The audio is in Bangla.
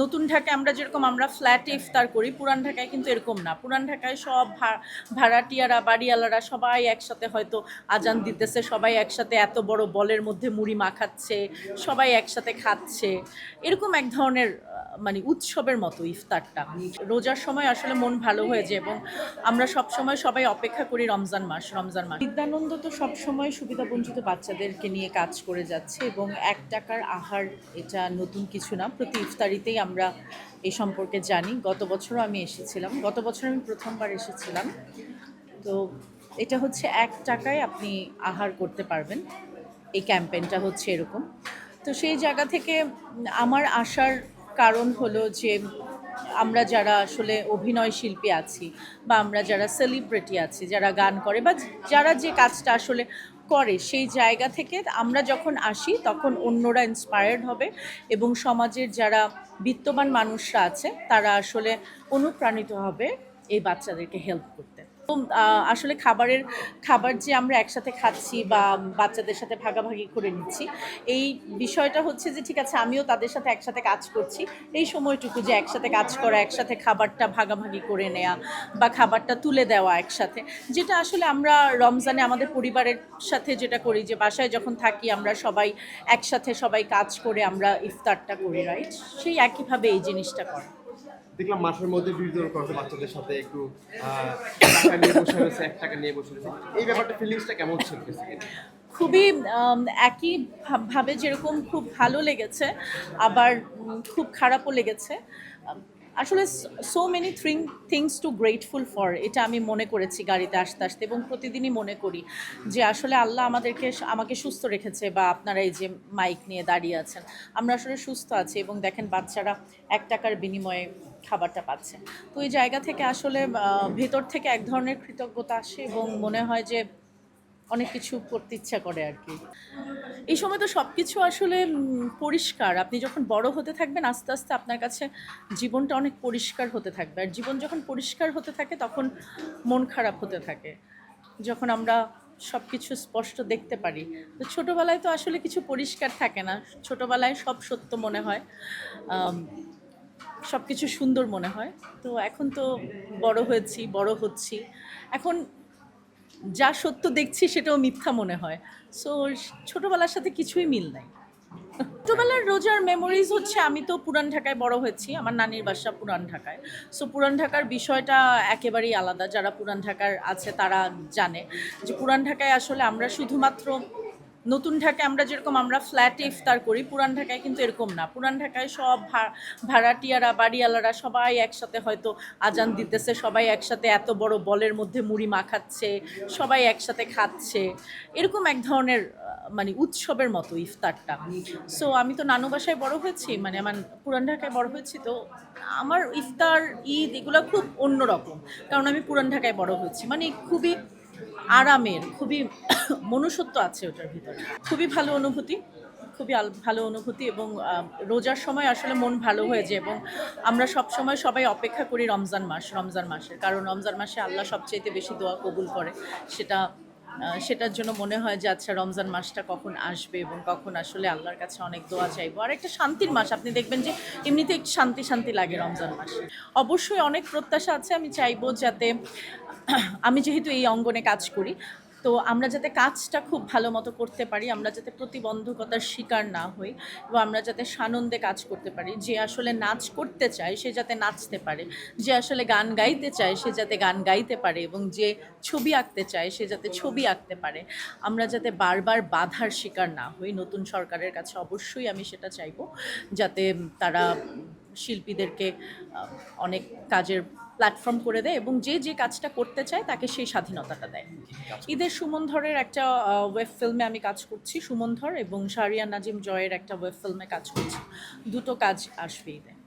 নতুন ঢাকায় আমরা যেরকম আমরা ফ্ল্যাটে ইফতার করি, পুরান ঢাকায় কিন্তু এরকম না। পুরান ঢাকায় সব ভাড়াটিয়ারা, বাড়িওয়ালারা সবাই একসাথে হয়তো আজান দিতেছে, সবাই একসাথে এত বড় বলের মধ্যে মুড়ি মাখাচ্ছে, সবাই একসাথে খাচ্ছে। এরকম এক ধরনের মানে উৎসবের মতো ইফতারটা। রোজার সময় আসলে মন ভালো হয়ে যায় এবং আমরা সবসময় সবাই অপেক্ষা করি রমজান মাস। বিদ্যানন্দ তো সবসময় সুবিধাবঞ্চিত বাচ্চাদেরকে নিয়ে কাজ করে যাচ্ছে এবং ৳১ আহার এটা নতুন কিছু না। প্রতি ইফতারিতেই আমরা এই সম্পর্কে জানি। গত বছরও আমি এসেছিলাম। গত বছর আমি প্রথমবার এসেছিলাম। তো এটা হচ্ছে ৳১ আপনি আহার করতে পারবেন। এই ক্যাম্পেইনটা হচ্ছে এরকম। তো সেই জায়গা থেকে আমার আসার কারণ হলো যে আমরা যারা আসলে অভিনয় শিল্পী আছি বা আমরা যারা সেলিব্রিটি আছি, যারা গান করে বা যারা যে কাজটা আসলে করে, সেই জায়গা থেকে আমরা যখন আসি তখন অন্যরা ইন্সপায়ার্ড হবে এবং সমাজের যারা বিত্তবান মানুষরা আছে তারা আসলে অনুপ্রাণিত হবে এই বাচ্চাদেরকে হেল্প করতে। তো আসলে খাবার যে আমরা একসাথে খাচ্ছি বা বাচ্চাদের সাথে ভাগাভাগি করে নিচ্ছি, এই বিষয়টা হচ্ছে যে ঠিক আছে আমিও তাদের সাথে একসাথে কাজ করছি। এই সময়টুকু যে একসাথে কাজ করা, একসাথে খাবারটা ভাগাভাগি করে নেয়া বা খাবারটা তুলে দেওয়া একসাথে, যেটা আসলে আমরা রমজানে আমাদের পরিবারের সাথে যেটা করি, যে বাসায় যখন থাকি আমরা সবাই একসাথে সবাই কাজ করে আমরা ইফতারটা করি, রাইট? সেই একইভাবে এই জিনিসটা করে। দেখলাম মাঠের মধ্যে বিনোদন করছে বাচ্চাদের সাথে একটু টাকা নিয়ে বসে রয়েছে, ৳১ নিয়ে বসে রয়েছে। এই ব্যাপারটা ফিলিংসটা কেমন ছিল বেসিক্যালি? খুবই একই ভাবে যেরকম খুব ভালো লেগেছে, আবার খুব খারাপও লেগেছে। আসলে so many things to grateful for, এটা আমি মনে করেছি গাড়িতে আসতে আসতে এবং প্রতিদিনই মনে করি যে আসলে আল্লাহ আমাকে সুস্থ রেখেছে বা আপনারা এই যে মাইক নিয়ে দাঁড়িয়ে আছেন, আমরা আসলে সুস্থ আছি এবং দেখেন বাচ্চারা ৳১ বিনিময়ে খাবারটা পাচ্ছে। তো এই জায়গা থেকে আসলে ভেতর থেকে এক ধরনের কৃতজ্ঞতা আসে এবং মনে হয় যে অনেক কিছু করতে ইচ্ছা করে আর কি। এই সময় তো সব কিছু আসলে পরিষ্কার। আপনি যখন বড় হতে থাকবেন আস্তে আস্তে আপনার কাছে জীবনটা অনেক পরিষ্কার হতে থাকবে। আর জীবন যখন পরিষ্কার হতে থাকে তখন মন খারাপ হতে থাকে। যখন আমরা সব কিছু স্পষ্ট দেখতে পারি। তো ছোটোবেলায় তো আসলে কিছু পরিষ্কার থাকে না। ছোটোবেলায় সব সত্য মনে হয়। সব কিছু সুন্দর মনে হয়। তো এখন তো বড় হয়েছি, বড় হচ্ছি। এখন যা সত্য দেখছি সেটাও মিথ্যা মনে হয়। সো ছোটবেলার সাথে কিছুই মিল নাই। ছোটবেলার রোজার মেমোরিজ হচ্ছে আমি তো পুরান ঢাকায় বড় হয়েছি। আমার নানির বাসা পুরান ঢাকায়। সো পুরান ঢাকার বিষয়টা একেবারেই আলাদা। যারা পুরান ঢাকার আছে তারা জানে যে পুরান ঢাকায় আসলে আমরা শুধুমাত্র নতুন ঢাকায় আমরা যেরকম আমরা ফ্ল্যাটে ইফতার করি, পুরান ঢাকায় কিন্তু এরকম না। পুরান ঢাকায় সব ভাড়াটিয়ারা, বাড়িওয়ালারা সবাই একসাথে হয়তো আজান দিতেছে, সবাই একসাথে এত বড় বলের মধ্যে মুড়ি মাখাচ্ছে, সবাই একসাথে খাচ্ছে। এরকম এক ধরনের মানে উৎসবের মতো ইফতারটা। সো আমি তো নানু বাসায় বড় হয়েছি, মানে আমার পুরান ঢাকায় বড় হয়েছি। তো আমার ইফতার, ঈদ এগুলো খুব অন্যরকম। কারণ আমি পুরান ঢাকায় বড় হয়েছি। মানে খুবই আরামের, খুবই মনুষ্যত্ব আছে ওটার ভিতরে। খুবই ভালো অনুভূতি, খুবই ভালো অনুভূতি এবং রোজার সময় আসলে মন ভালো হয়ে যায় এবং আমরা সবসময় সবাই অপেক্ষা করি রমজান মাসের। কারণ রমজান মাসে আল্লাহ সবচাইতে বেশি দোয়া কবুল করে। সেটার জন্য মনে হয় যে আচ্ছা রমজান মাসটা কখন আসবে এবং কখন আসলে আল্লাহর কাছে অনেক দোয়া চাইবো। আর একটা শান্তির মাস, আপনি দেখবেন যে এমনিতে একটু শান্তি শান্তি লাগে রমজান মাসে। অবশ্যই অনেক প্রত্যাশা আছে। আমি চাইবো যাতে আমি যেহেতু এই অঙ্গনে কাজ করি, তো আমরা যাতে কাজটা খুব ভালো মতো করতে পারি, আমরা যাতে প্রতিবন্ধকতার শিকার না হই এবং আমরা যাতে সানন্দে কাজ করতে পারি। যে আসলে নাচ করতে চায় সে যাতে নাচতে পারে, যে আসলে গান গাইতে চায় সে যাতে গান গাইতে পারে এবং যে ছবি আঁকতে চায় সে যাতে ছবি আঁকতে পারে। আমরা যাতে বারবার বাধার শিকার না হই। নতুন সরকারের কাছে অবশ্যই আমি সেটা চাইবো, যাতে তারা শিল্পীদেরকে অনেক কাজের প্ল্যাটফর্ম করে দেয় এবং যে কাজটা করতে চায় তাকে সেই স্বাধীনতাটা দেয়। ঈদের সুমন ধরের একটা ওয়েব ফিল্মে আমি কাজ করছি, সুমন ধর এবং শাহরিয়ার নাজিম জয়ের একটা ওয়েব ফিল্মে কাজ করছি। দুটো কাজ আসবে ঈদে।